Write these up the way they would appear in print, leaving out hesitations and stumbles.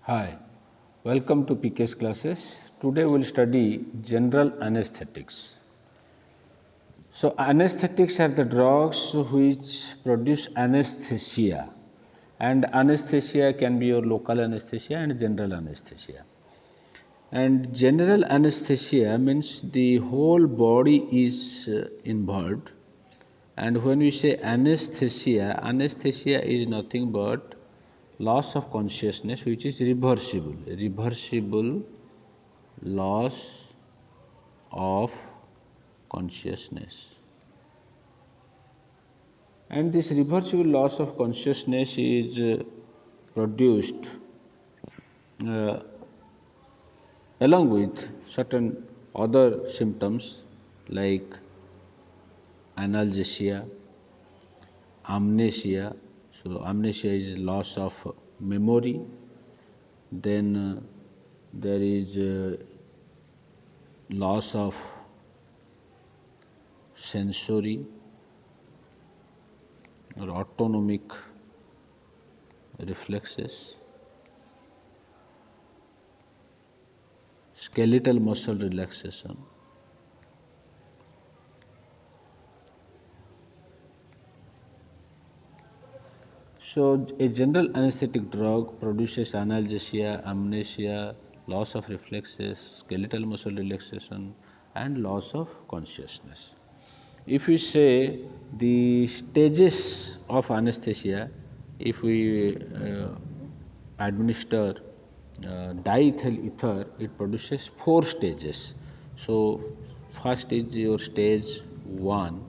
Hi, welcome to PK's classes. Today we will study general anesthetics. So, anesthetics are the drugs which produce anesthesia, and anesthesia can be your local anesthesia and general anesthesia. And general anesthesia means the whole body is involved. And when we say anesthesia, anesthesia is nothing but loss of consciousness which is reversible. Reversible loss of consciousness. And this reversible loss of consciousness is produced uh, along with certain other symptoms like analgesia, amnesia. So, amnesia is loss of memory. Then there is loss of sensory or autonomic reflexes, skeletal muscle relaxation. So, a general anesthetic drug produces analgesia, amnesia, loss of reflexes, skeletal muscle relaxation, and loss of consciousness. If we say the stages of anesthesia, if we administer diethyl ether, it produces 4 stages. So, first is your stage 1,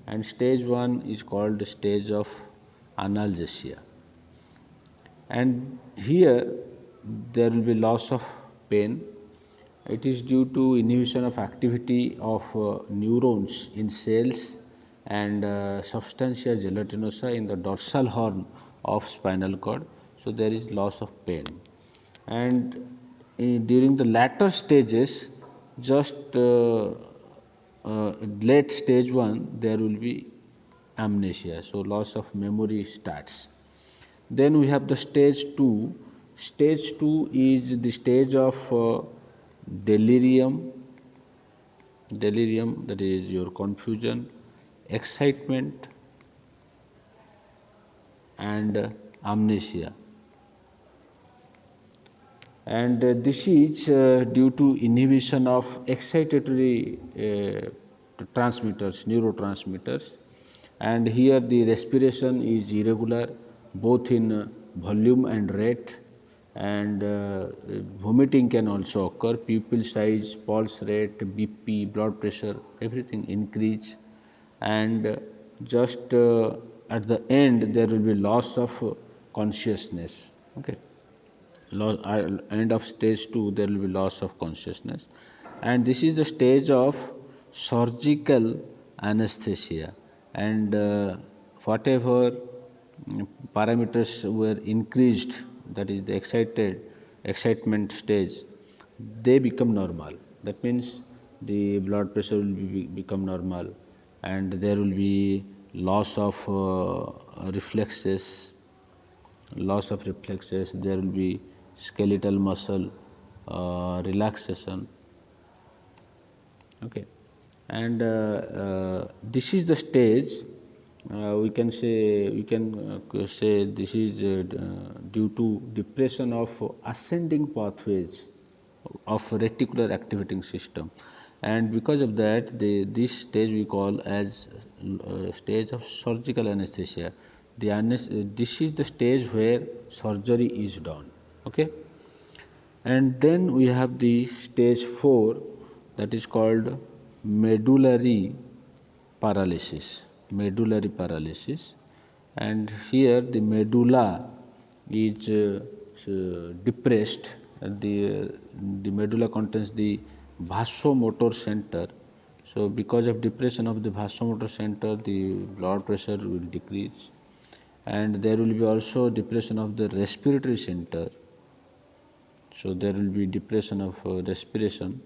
and stage 1 is called the stage of analgesia. And here there will be loss of pain. It is due to inhibition of activity of neurons in cells and substantia gelatinosa in the dorsal horn of spinal cord. So, there is loss of pain. And during the latter stages, just late stage 1, there will be amnesia. So, loss of memory starts. Then we have the stage 2. Stage 2 is the stage of delirium, that is your confusion, excitement, and amnesia. And this is due to inhibition of excitatory transmitters, neurotransmitters, and here the respiration is irregular both in volume and rate, and vomiting can also occur, pupil size, pulse rate, BP, blood pressure, everything increase, and just at the end there will be loss of consciousness. Okay. End of stage 2, there will be loss of consciousness, and this is the stage of surgical anesthesia, and whatever parameters were increased, that is the excitement stage, they become normal. That means the blood pressure will become normal, and there will be loss of reflexes, there will be skeletal muscle relaxation. Okay. And this is the stage, we can say this is due to depression of ascending pathways of reticular activating system, and because of that this stage we call as stage of surgical anesthesia. This is the stage where surgery is done. Okay. And then we have the stage 4, that is called medullary paralysis. Medullary paralysis, and here the medulla is depressed. The medulla contains the vasomotor center. So, because of depression of the vasomotor center, the blood pressure will decrease, and there will be also depression of the respiratory center. So, there will be depression of respiration,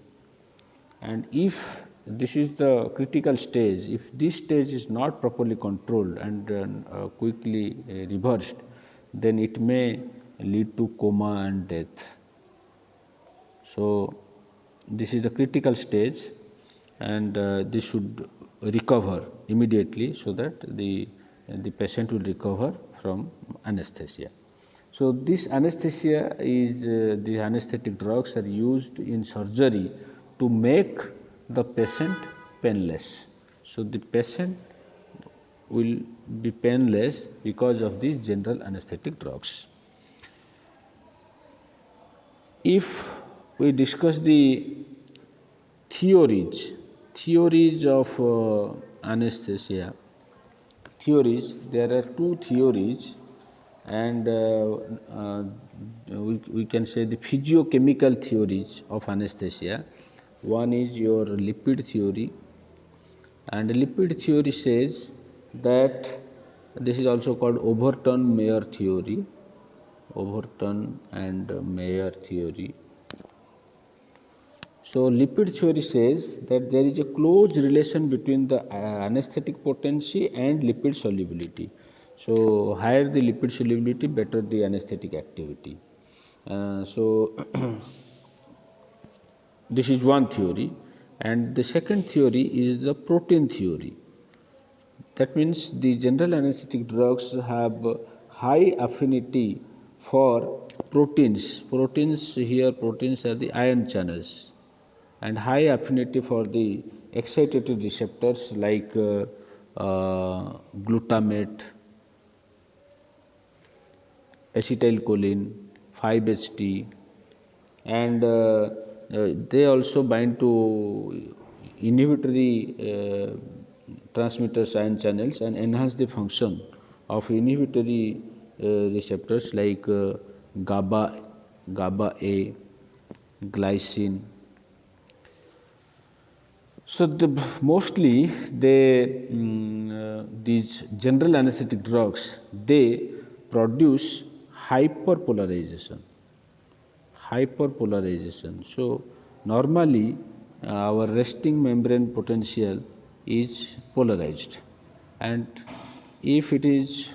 and if this is the critical stage, if this stage is not properly controlled and quickly reversed, then it may lead to coma and death. So this is the critical stage, and this should recover immediately so that the patient will recover from anesthesia. So this anesthesia is the anesthetic drugs are used in surgery to make the patient painless. So the patient will be painless because of these general anesthetic drugs. If we discuss the theories of anesthesia, there are two theories, and we can say the physiochemical theories of anesthesia. One is your lipid theory, and lipid theory says that this is also called Overton-Mayer theory. Overton and Mayer theory. So lipid theory says that there is a close relation between the anesthetic potency and lipid solubility. So higher the lipid solubility, better the anesthetic activity. So this is one theory, and the second theory is the protein theory. That means the general anesthetic drugs have high affinity for proteins. Proteins are the ion channels, and high affinity for the excitatory receptors like glutamate, acetylcholine, 5-HT, and they also bind to inhibitory transmitters ion channels and enhance the function of inhibitory receptors like GABA A, glycine. So mostly these general anesthetic drugs, they produce hyperpolarization. So normally our resting membrane potential is polarized, and if it is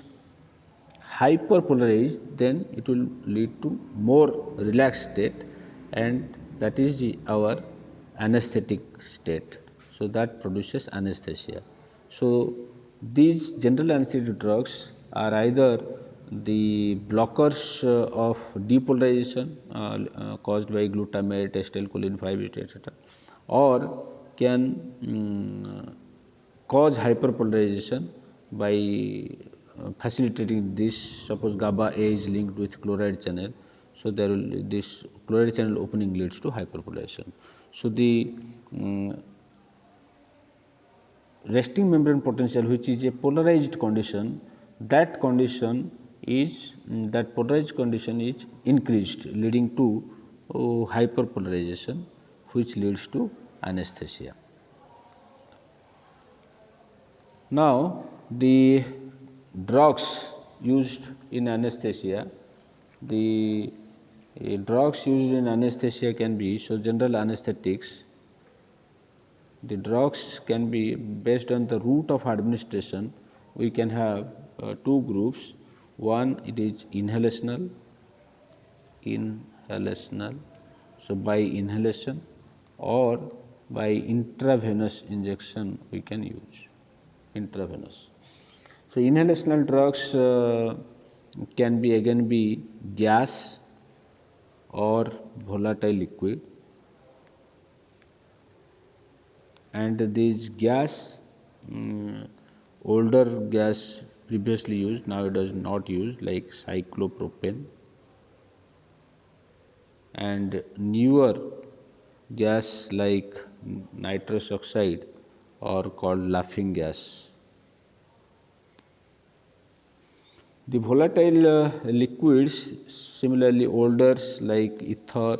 hyperpolarized, then it will lead to more relaxed state, and that is our anesthetic state. So that produces anesthesia. So these general anesthetic drugs are either the blockers of depolarization caused by glutamate, acetylcholine 5-HT, etc., or can cause hyperpolarization by facilitating this. Suppose GABA A is linked with chloride channel, so there will this chloride channel opening leads to hyperpolarization. So the resting membrane potential, which is a polarized condition, that polarized condition is increased, leading to hyperpolarization, which leads to anesthesia. Now the drugs used in anesthesia, the drugs used in anesthesia can be, so general anesthetics, the drugs can be based on the route of administration. We can have two groups. One, it is inhalational, so by inhalation, or by intravenous injection we can use intravenous. So inhalational drugs can be again be gas or volatile liquid, and this gas, older gas previously used, nowadays not used, like cyclopropane, and newer gas like nitrous oxide or called laughing gas. The volatile liquids, similarly older like ether,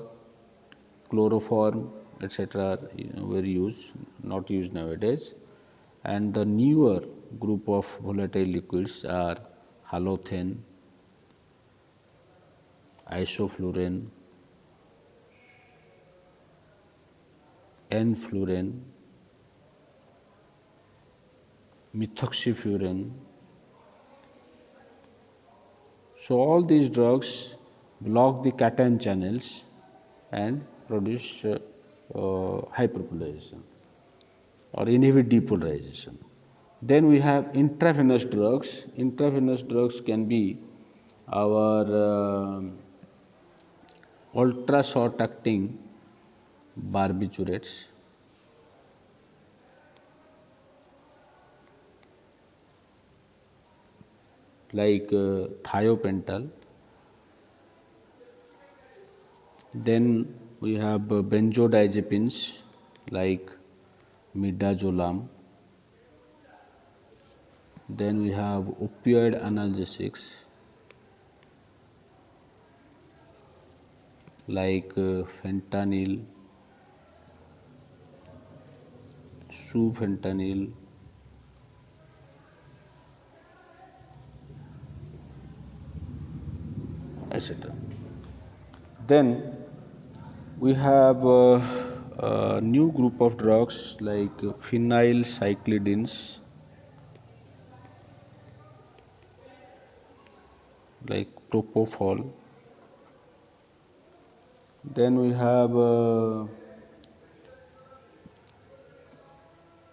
chloroform, etc., were used, not used nowadays. And the newer group of volatile liquids are halothane, isoflurane, N-fluorine, methoxyfurane. So all these drugs block the cation channels and produce hyperpolarization or inhibit depolarization. Then we have intravenous drugs. Intravenous drugs can be our ultra short acting barbiturates like thiopental. Then we have benzodiazepines like midazolam. Then we have opioid analgesics like fentanyl, sufentanil, etc. Then we have a new group of drugs like phenylcyclidins, like propofol. Then we have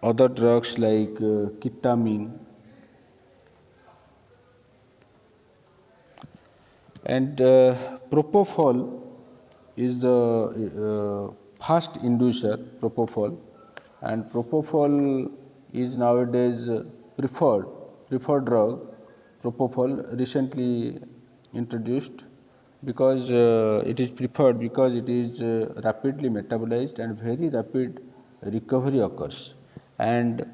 other drugs like ketamine, and propofol is the fast inducer, propofol, and propofol is nowadays preferred drug. Propofol recently introduced because it is preferred because it is rapidly metabolized and very rapid recovery occurs, and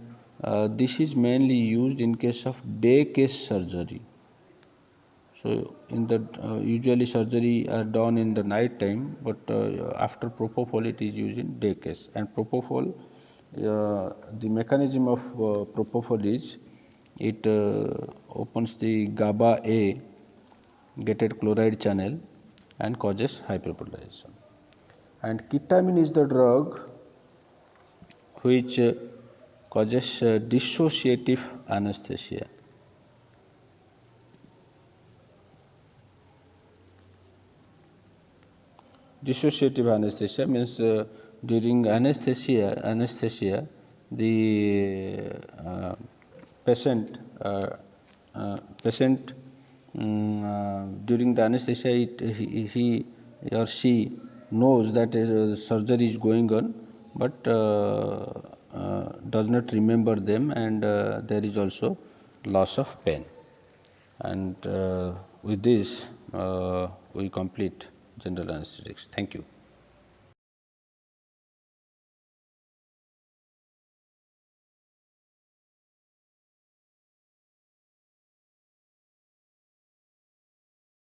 this is mainly used in case of day case surgery. So in the usually surgery are done in the night time, but after propofol it is used in day case. And propofol, the mechanism of propofol is it opens the GABA A gated chloride channel and causes hyperpolarization. And ketamine is the drug which causes dissociative anesthesia. Dissociative anesthesia means during anesthesia, the patient patient during the anesthesia he or she knows that surgery is going on, but does not remember them, and there is also loss of pain. And with this we complete general anesthetics. Thank you.